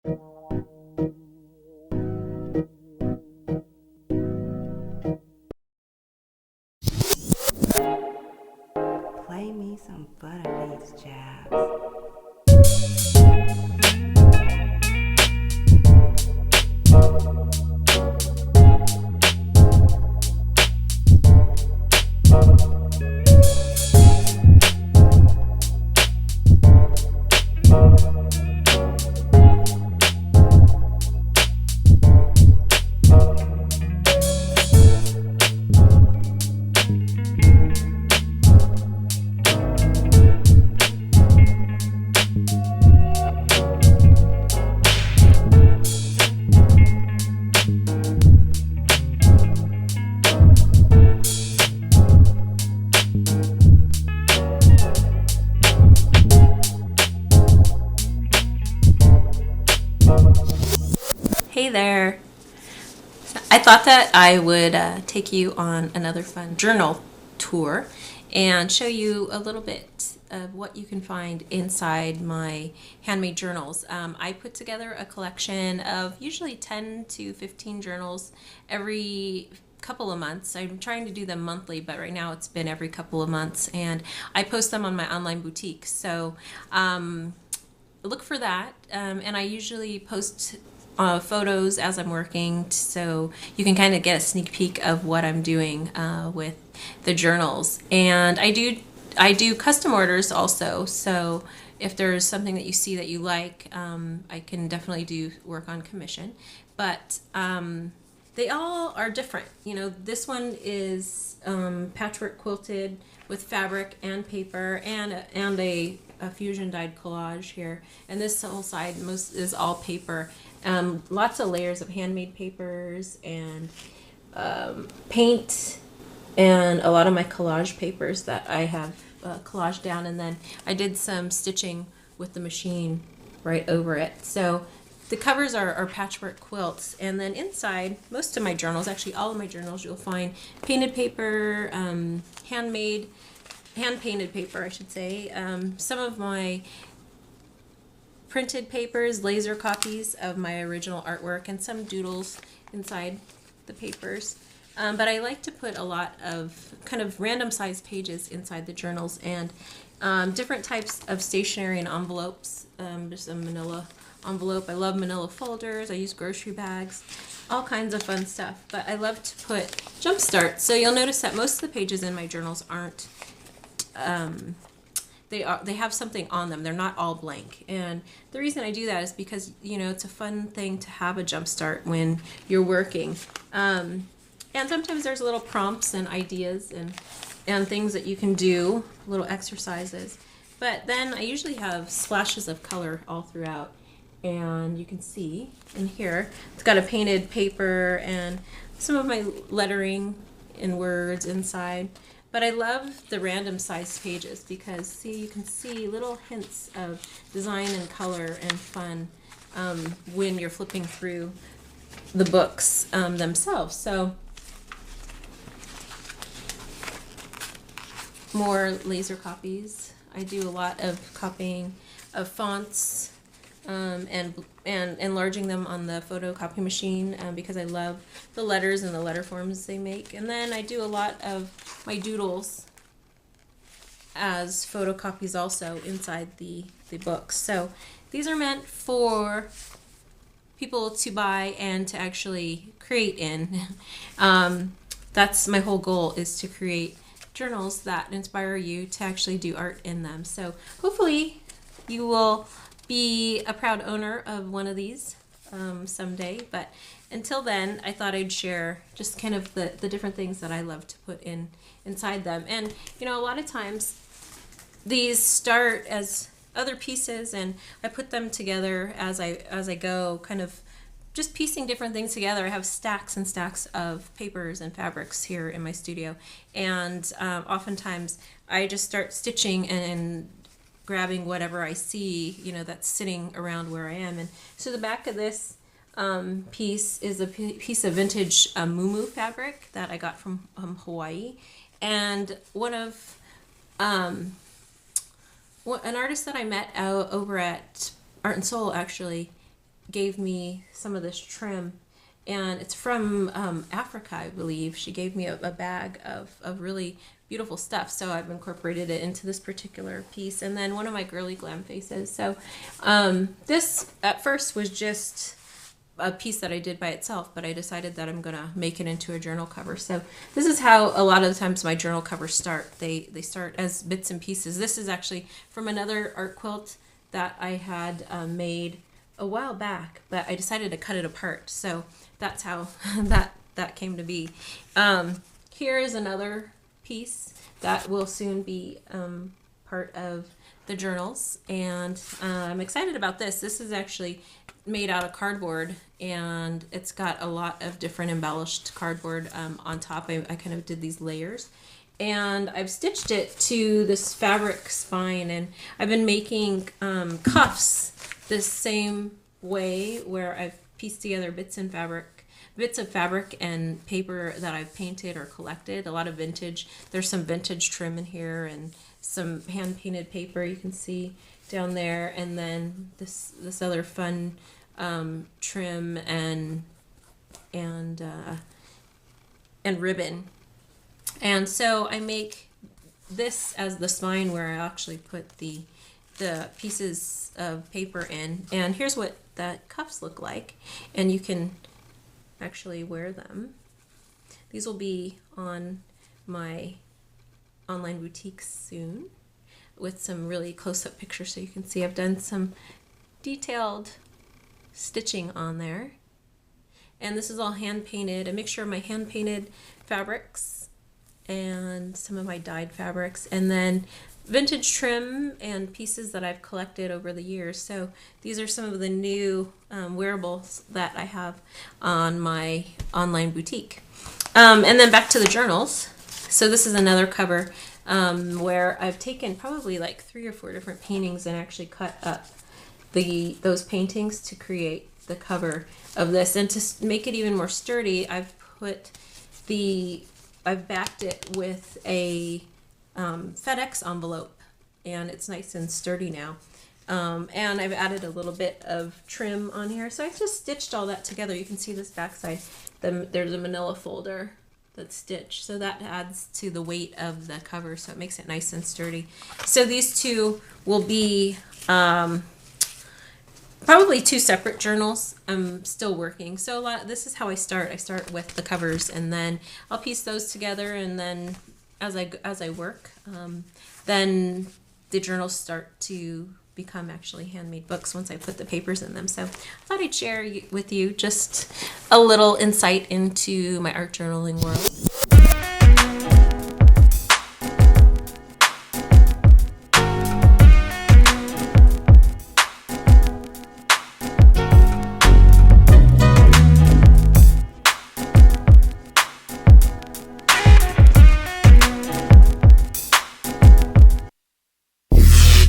Play me some butter beats jabs. Hey there. I thought that I would take you on another fun journal tour and show you a little bit of what you can find inside my handmade journals. I put together a collection of usually 10 to 15 journals every couple of months. I'm trying to do them monthly, but right now it's been every couple of months, and I post them on my online boutique. So look for that, and I usually post photos as I'm working, so you can kind of get a sneak peek of what I'm doing with the journals. And I do custom orders also, so if there's something that you see that you like, I can definitely do work on commission. But they all are different. You know, this one is patchwork quilted with fabric and paper and a fusion dyed collage here, and this whole side most is all paper. Lots of layers of handmade papers and paint, and a lot of my collage papers that I have collaged down, and then I did some stitching with the machine right over it. So the covers are patchwork quilts, and then inside most of my journals, actually all of my journals, you'll find painted paper, hand painted paper, I should say. Some of my printed papers, laser copies of my original artwork, and some doodles inside the papers. But I like to put a lot of kind of random sized pages inside the journals, and different types of stationery and envelopes. Just a manila envelope. I love manila folders. I use grocery bags, all kinds of fun stuff. But I love to put jumpstart. So you'll notice that most of the pages in my journals aren't they have something on them. They're not all blank. And the reason I do that is because, you know, it's a fun thing to have a jump start when you're working. And sometimes there's little prompts and ideas and things that you can do, little exercises. But then I usually have splashes of color all throughout. And you can see in here, it's got a painted paper and some of my lettering and words inside. But I love the random sized pages because, see, you can see little hints of design and color and fun when you're flipping through the books themselves. So more laser copies. I do a lot of copying of fonts and enlarging them on the photocopy machine because I love the letters and the letter forms they make. And then I do a lot of my doodles as photocopies also inside the books. So these are meant for people to buy and to actually create in. That's my whole goal, is to create journals that inspire you to actually do art in them. So hopefully you will be a proud owner of one of these someday. But until then, I thought I'd share just kind of the different things that I love to put inside them. And, you know, a lot of times these start as other pieces, and I put them together as I go, kind of just piecing different things together. I have stacks and stacks of papers and fabrics here in my studio, and oftentimes I just start stitching and grabbing whatever I see, you know, that's sitting around where I am. And so the back of this piece is a piece of vintage muumuu fabric that I got from Hawaii, and one of an artist that I met over at Art and Soul, actually, gave me some of this trim, and it's from Africa, I believe. She gave me a bag of really beautiful stuff, so I've incorporated it into this particular piece. And then one of my girly glam faces. So this at first was just a piece that I did by itself, but I decided that I'm gonna make it into a journal cover. So this is how a lot of the times my journal covers start. They start as bits and pieces. This is actually from another art quilt that I had made a while back, but I decided to cut it apart. So that's how that came to be. Here is another piece that will soon be part of the journals, and I'm excited about this. This is actually made out of cardboard, and it's got a lot of different embellished cardboard on top. I kind of did these layers, and I've stitched it to this fabric spine, and I've been making cuffs this same way, where I've pieced together bits of fabric and paper that I've painted or collected. A lot of vintage. There's some vintage trim in here and some hand painted paper you can see down there, and then this other fun trim and ribbon. And so I make this as the spine, where I actually put the pieces of paper in. And here's what the cuffs look like, and you can actually wear them. These will be on my online boutique soon, with some really close-up pictures so you can see I've done some detailed stitching on there. And this is all hand painted, a mixture of my hand painted fabrics and some of my dyed fabrics, and then vintage trim and pieces that I've collected over the years. So these are some of the new wearables that I have on my online boutique. And then back to the journals. So this is another cover where I've taken probably like 3 or 4 different paintings and actually cut up those paintings to create the cover of this. And to make it even more sturdy, I've backed it with a FedEx envelope, and it's nice and sturdy now. And I've added a little bit of trim on here. So I just stitched all that together. You can see this backside. There's a manila folder that's stitched. So that adds to the weight of the cover. So it makes it nice and sturdy. So these two will be probably 2 separate journals. I'm still working. So this is how I start. I start with the covers, and then I'll piece those together, and then as I work, then the journals start to become actually handmade books once I put the papers in them. So I thought I'd share with you just a little insight into my art journaling world.